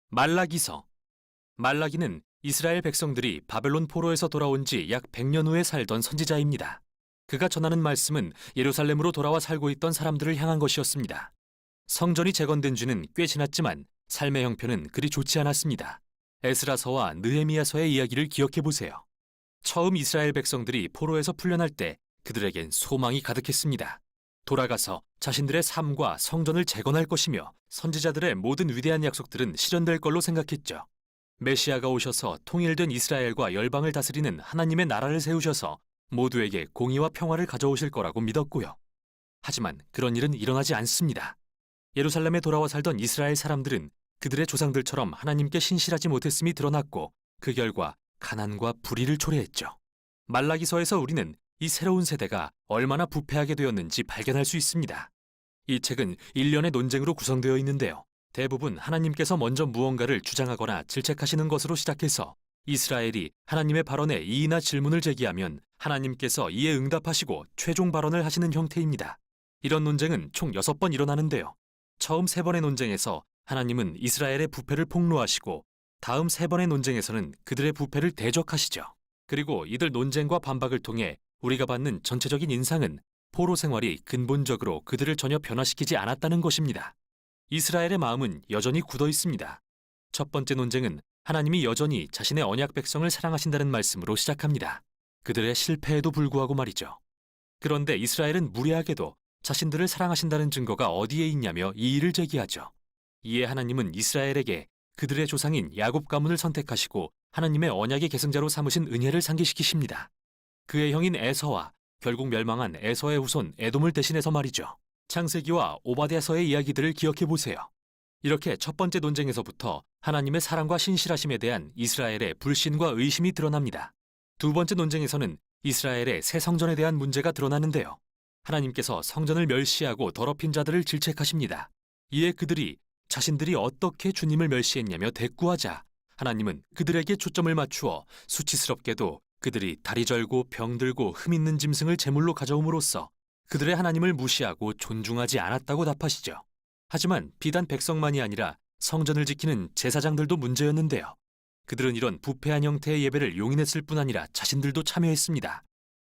말라기서. 말라기는 이스라엘 백성들이 바벨론 포로에서 돌아온 지 약 100년 후에 살던 선지자입니다. 그가 전하는 말씀은 예루살렘으로 돌아와 살고 있던 사람들을 향한 것이었습니다. 성전이 재건된 지는 꽤 지났지만 삶의 형편은 그리 좋지 않았습니다. 에스라서와 느헤미야서의 이야기를 기억해 보세요. 처음 이스라엘 백성들이 포로에서 풀려날 때 그들에겐 소망이 가득했습니다. 돌아가서 자신들의 삶과 성전을 재건할 것이며 선지자들의 모든 위대한 약속들은 실현될 걸로 생각했죠. 메시아가 오셔서 통일된 이스라엘과 열방을 다스리는 하나님의 나라를 세우셔서 모두에게 공의와 평화를 가져오실 거라고 믿었고요. 하지만 그런 일은 일어나지 않습니다. 예루살렘에 돌아와 살던 이스라엘 사람들은 그들의 조상들처럼 하나님께 신실하지 못했음이 드러났고 그 결과 가난과 불의를 초래했죠. 말라기서에서 우리는 이 새로운 세대가 얼마나 부패하게 되었는지 발견할 수 있습니다. 이 책은 일련의 논쟁으로 구성되어 있는데요. 대부분 하나님께서 먼저 무언가를 주장하거나 질책하시는 것으로 시작해서 이스라엘이 하나님의 발언에 이의나 질문을 제기하면 하나님께서 이에 응답하시고 최종 발언을 하시는 형태입니다. 이런 논쟁은 총 6번 일어나는데요. 처음 3번의 논쟁에서 하나님은 이스라엘의 부패를 폭로하시고 다음 3번의 논쟁에서는 그들의 부패를 대적하시죠. 그리고 이들 논쟁과 반박을 통해 우리가 받는 전체적인 인상은 포로 생활이 근본적으로 그들을 전혀 변화시키지 않았다는 것입니다. 이스라엘의 마음은 여전히 굳어 있습니다. 첫 번째 논쟁은 하나님이 여전히 자신의 언약 백성을 사랑하신다는 말씀으로 시작합니다. 그들의 실패에도 불구하고 말이죠. 그런데 이스라엘은 무례하게도 자신들을 사랑하신다는 증거가 어디에 있냐며 이의를 제기하죠. 이에 하나님은 이스라엘에게 그들의 조상인 야곱 가문을 선택하시고 하나님의 언약의 계승자로 삼으신 은혜를 상기시키십니다. 그의 형인 에서와 결국 멸망한 에서의 후손 에돔을 대신해서 말이죠. 창세기와 오바댜서의 이야기들을 기억해 보세요. 이렇게 첫 번째 논쟁에서부터 하나님의 사랑과 신실하심에 대한 이스라엘의 불신과 의심이 드러납니다. 두 번째 논쟁에서는 이스라엘의 새 성전에 대한 문제가 드러나는데요. 하나님께서 성전을 멸시하고 더럽힌 자들을 질책하십니다. 이에 그들이 자신들이 어떻게 주님을 멸시했냐며 대꾸하자 하나님은 그들에게 초점을 맞추어 수치스럽게도 그들이 다리 절고 병들고 흠 있는 짐승을 제물로 가져옴으로써 그들의 하나님을 무시하고 존중하지 않았다고 답하시죠. 하지만 비단 백성만이 아니라 성전을 지키는 제사장들도 문제였는데요. 그들은 이런 부패한 형태의 예배를 용인했을 뿐 아니라 자신들도 참여했습니다.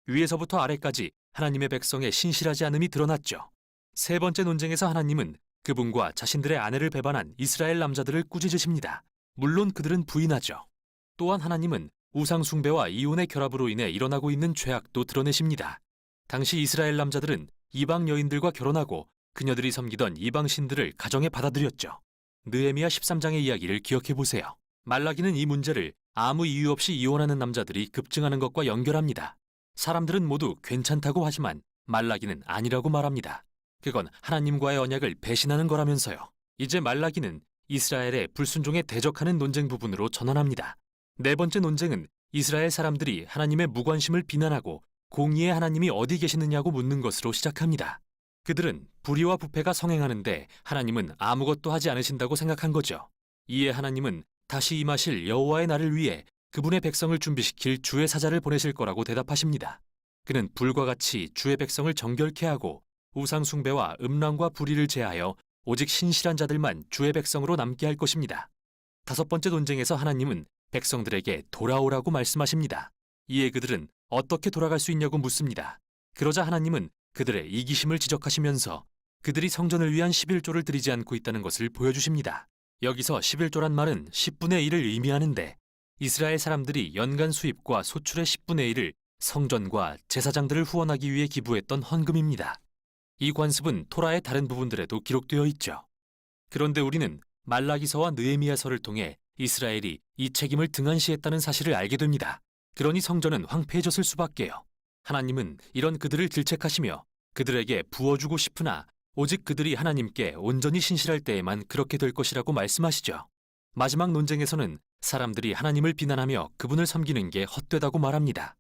위에서부터 아래까지 하나님의 백성의 신실하지 않음이 드러났죠. 세 번째 논쟁에서 하나님은 그분과 자신들의 아내를 배반한 이스라엘 남자들을 꾸짖으십니다. 물론 그들은 부인하죠. 또한 하나님은 우상 숭배와 이혼의 결합으로 인해 일어나고 있는 죄악도 드러내십니다. 당시 이스라엘 남자들은 이방 여인들과 결혼하고 그녀들이 섬기던 이방 신들을 가정에 받아들였죠. 느헤미야 13장의 이야기를 기억해 보세요. 말라기는 이 문제를 아무 이유 없이 이혼하는 남자들이 급증하는 것과 연결합니다. 사람들은 모두 괜찮다고 하지만 말라기는 아니라고 말합니다. 그건 하나님과의 언약을 배신하는 거라면서요. 이제 말라기는 이스라엘의 불순종에 대적하는 논쟁 부분으로 전환합니다. 네 번째 논쟁은 이스라엘 사람들이 하나님의 무관심을 비난하고 공의의 하나님이 어디 계시느냐고 묻는 것으로 시작합니다. 그들은 불의와 부패가 성행하는데 하나님은 아무것도 하지 않으신다고 생각한 거죠. 이에 하나님은 다시 임하실 여호와의 날을 위해 그분의 백성을 준비시킬 주의 사자를 보내실 거라고 대답하십니다. 그는 불과 같이 주의 백성을 정결케 하고 우상 숭배와 음란과 불의를 제하여 오직 신실한 자들만 주의 백성으로 남게 할 것입니다. 다섯 번째 논쟁에서 하나님은 백성들에게 돌아오라고 말씀하십니다. 이에 그들은 어떻게 돌아갈 수 있냐고 묻습니다. 그러자 하나님은 그들의 이기심을 지적하시면서 그들이 성전을 위한 11조를 드리지 않고 있다는 것을 보여주십니다. 여기서 11조란 말은 10분의 1을 의미하는데 이스라엘 사람들이 연간 수입과 소출의 10분의 1을 성전과 제사장들을 후원하기 위해 기부했던 헌금입니다. 이 관습은 토라의 다른 부분들에도 기록되어 있죠. 그런데 우리는 말라기서와 느헤미야서를 통해 이스라엘이 이 책임을 등한시했다는 사실을 알게 됩니다. 그러니 성전은 황폐해졌을 수밖에요. 하나님은 이런 그들을 질책하시며 그들에게 부어주고 싶으나 오직 그들이 하나님께 온전히 신실할 때에만 그렇게 될 것이라고 말씀하시죠. 마지막 논쟁에서는 사람들이 하나님을 비난하며 그분을 섬기는 게 헛되다고 말합니다.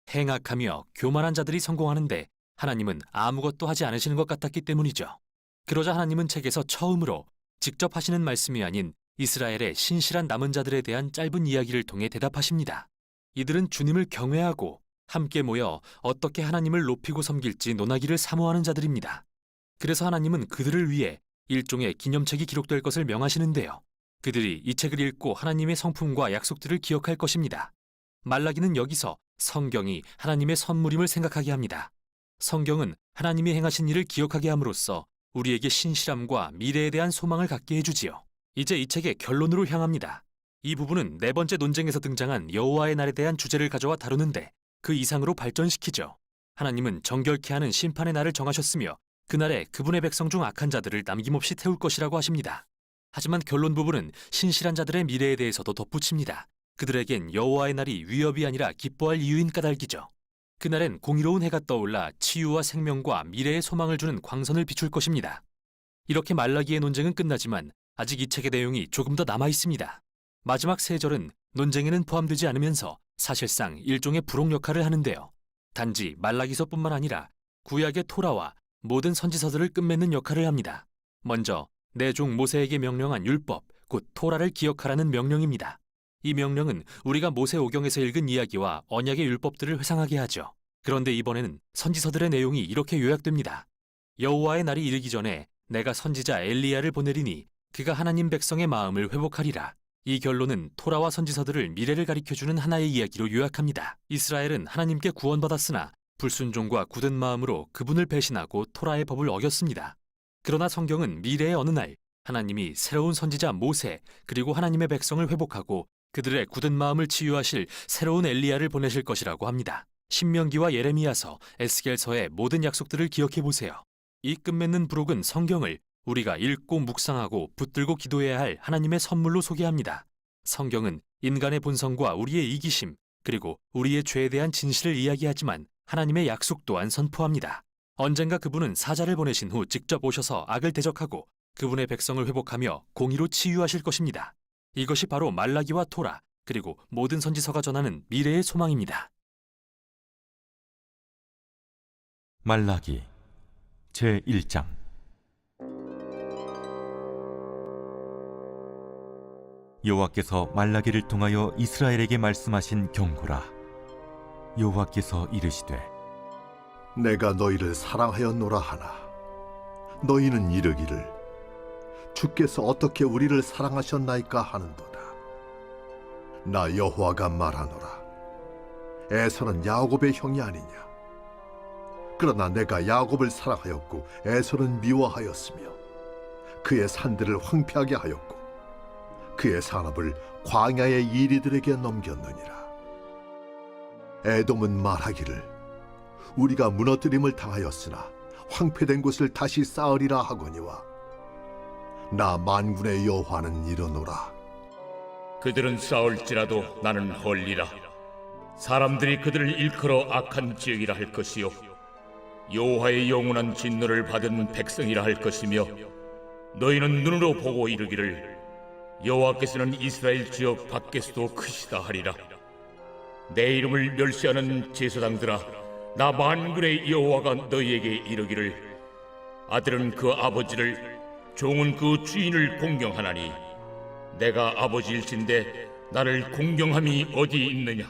행악하며 교만한 자들이 성공하는데 하나님은 아무것도 하지 않으시는 것 같았기 때문이죠. 그러자 하나님은 책에서 처음으로 직접 하시는 말씀이 아닌 이스라엘의 신실한 남은 자들에 대한 짧은 이야기를 통해 대답하십니다. 이들은 주님을 경외하고 함께 모여 어떻게 하나님을 높이고 섬길지 논하기를 사모하는 자들입니다. 그래서 하나님은 그들을 위해 일종의 기념책이 기록될 것을 명하시는데요. 그들이 이 책을 읽고 하나님의 성품과 약속들을 기억할 것입니다. 말라기는 여기서 성경이 하나님의 선물임을 생각하게 합니다. 성경은 하나님이 행하신 일을 기억하게 함으로써 우리에게 신실함과 미래에 대한 소망을 갖게 해주지요. 이제 이 책의 결론으로 향합니다. 이 부분은 네 번째 논쟁에서 등장한 여호와의 날에 대한 주제를 가져와 다루는데 그 이상으로 발전시키죠. 하나님은 정결케 하는 심판의 날을 정하셨으며 그날에 그분의 백성 중 악한 자들을 남김없이 태울 것이라고 하십니다. 하지만 결론 부분은 신실한 자들의 미래에 대해서도 덧붙입니다. 그들에겐 여호와의 날이 위협이 아니라 기뻐할 이유인 까닭이죠. 그날엔 공의로운 해가 떠올라 치유와 생명과 미래의 소망을 주는 광선을 비출 것입니다. 이렇게 말라기의 논쟁은 끝나지만 아직 이 책의 내용이 조금 더 남아 있습니다. 마지막 세 절은 논쟁에는 포함되지 않으면서 사실상 일종의 부록 역할을 하는데요. 단지 말라기서뿐만 아니라 구약의 토라와 모든 선지서들을 끝맺는 역할을 합니다. 먼저 내 종 모세에게 명령한 율법, 곧 토라를 기억하라는 명령입니다. 이 명령은 우리가 모세오경에서 읽은 이야기와 언약의 율법들을 회상하게 하죠. 그런데 이번에는 선지서들의 내용이 이렇게 요약됩니다. 여호와의 날이 이르기 전에 내가 선지자 엘리야를 보내리니 그가 하나님 백성의 마음을 회복하리라. 이 결론은 토라와 선지서들을 미래를 가리켜주는 하나의 이야기로 요약합니다. 이스라엘은 하나님께 구원받았으나 불순종과 굳은 마음으로 그분을 배신하고 토라의 법을 어겼습니다. 그러나 성경은 미래의 어느 날 하나님이 새로운 선지자 모세 그리고 하나님의 백성을 회복하고 그들의 굳은 마음을 치유하실 새로운 엘리야를 보내실 것이라고 합니다. 신명기와 예레미야서, 에스겔서의 모든 약속들을 기억해 보세요. 이 끝맺는 부록은 성경을 우리가 읽고 묵상하고 붙들고 기도해야 할 하나님의 선물로 소개합니다. 성경은 인간의 본성과 우리의 이기심 그리고 우리의 죄에 대한 진실을 이야기하지만 하나님의 약속 또한 선포합니다. 언젠가 그분은 사자를 보내신 후 직접 오셔서 악을 대적하고 그분의 백성을 회복하며 공의로 치유하실 것입니다. 이것이 바로 말라기와 토라 그리고 모든 선지서가 전하는 미래의 소망입니다. 말라기 제1장. 여호와께서 말라기를 통하여 이스라엘에게 말씀하신 경고라. 여호와께서 이르시되 내가 너희를 사랑하였노라 하나 너희는 이르기를 주께서 어떻게 우리를 사랑하셨나이까 하는도다. 나 여호와가 말하노라. 에서는 야곱의 형이 아니냐. 그러나 내가 야곱을 사랑하였고 에서는 미워하였으며 그의 산들을 황폐하게 하였고 그의 산업을 광야의 이리들에게 넘겼느니라. 에돔은 말하기를 우리가 무너뜨림을 당하였으나 황폐된 곳을 다시 쌓으리라 하거니와 나 만군의 여호와는 이르노라. 그들은 싸울지라도 나는 헐리라. 사람들이 그들을 일컬어 악한 지역이라 할 것이요 여호와의 영원한 진노를 받은 백성이라 할 것이며 너희는 눈으로 보고 이르기를 여호와께서는 이스라엘 지역 밖에서도 크시다 하리라. 내 이름을 멸시하는 제사장들아, 나 만군의 여호와가 너희에게 이르기를 아들은 그 아버지를 종은 그 주인을 공경하나니 내가 아버지일진데 나를 공경함이 어디 있느냐.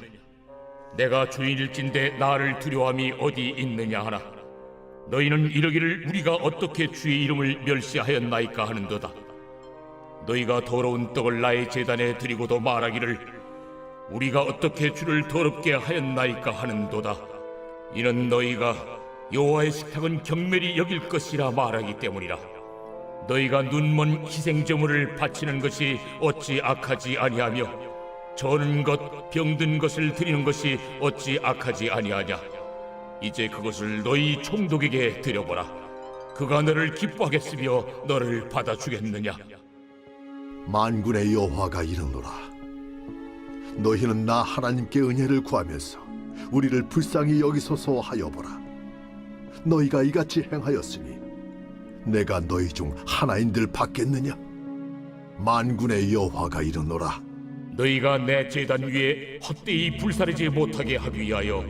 내가 주인일진데 나를 두려워함이 어디 있느냐 하나. 너희는 이르기를 우리가 어떻게 주의 이름을 멸시하였나이까 하는도다. 너희가 더러운 떡을 나의 제단에 드리고도 말하기를 우리가 어떻게 주를 더럽게 하였나이까 하는도다. 이는 너희가 여호와의 식탁은 경멸히 여길 것이라 말하기 때문이라. 너희가 눈먼 희생제물을 바치는 것이 어찌 악하지 아니하며 저는 것 병든 것을 드리는 것이 어찌 악하지 아니하냐. 이제 그것을 너희 총독에게 드려보라. 그가 너를 기뻐하겠으며 너를 받아주겠느냐. 만군의 여호와가 이르노라. 너희는 나 하나님께 은혜를 구하면서 우리를 불쌍히 여기소서 하여보라. 너희가 이같이 행하였으니 내가 너희 중 하나인들 받겠느냐. 만군의 여호와가 이르노라. 너희가 내 제단 위에 헛되이 불사르지 못하게 하기 위하여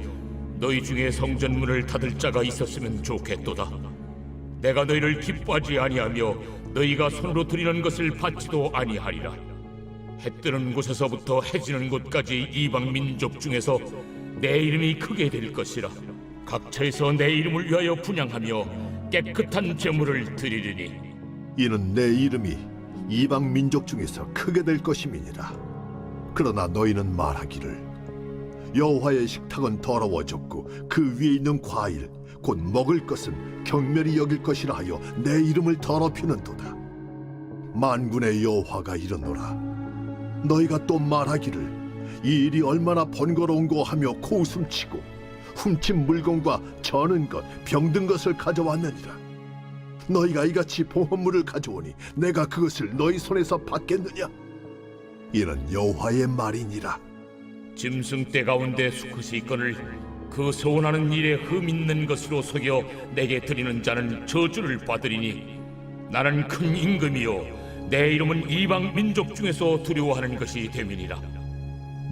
너희 중에 성전문을 닫을 자가 있었으면 좋겠도다. 내가 너희를 기뻐하지 아니하며 너희가 손으로 드리는 것을 받지도 아니하리라. 해 뜨는 곳에서부터 해 지는 곳까지 이방 민족 중에서 내 이름이 크게 될 것이라. 각처에서 내 이름을 위하여 분향하며 깨끗한 제물을 드리리니 이는 내 이름이 이방 민족 중에서 크게 될 것임이니라. 그러나 너희는 말하기를 여호와의 식탁은 더러워졌고 그 위에 있는 과일 곧 먹을 것은 경멸히 여길 것이라 하여 내 이름을 더럽히는도다. 만군의 여호와가 이르노라. 너희가 또 말하기를 이 일이 얼마나 번거로운고 하며 코웃음치고 훔친 물건과 저는 것, 병든 것을 가져왔느니라. 너희가 이같이 보험물을 가져오니 내가 그것을 너희 손에서 받겠느냐? 이는 여호와의 말이니라. 짐승 떼 가운데 수컷이 있거늘 그 소원하는 일에 흠 있는 것으로 속여 내게 드리는 자는 저주를 받으리니 나는 큰 임금이요 내 이름은 이방 민족 중에서 두려워하는 것이 됨이니라.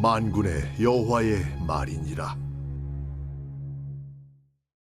만군의 여호와의 말이니라.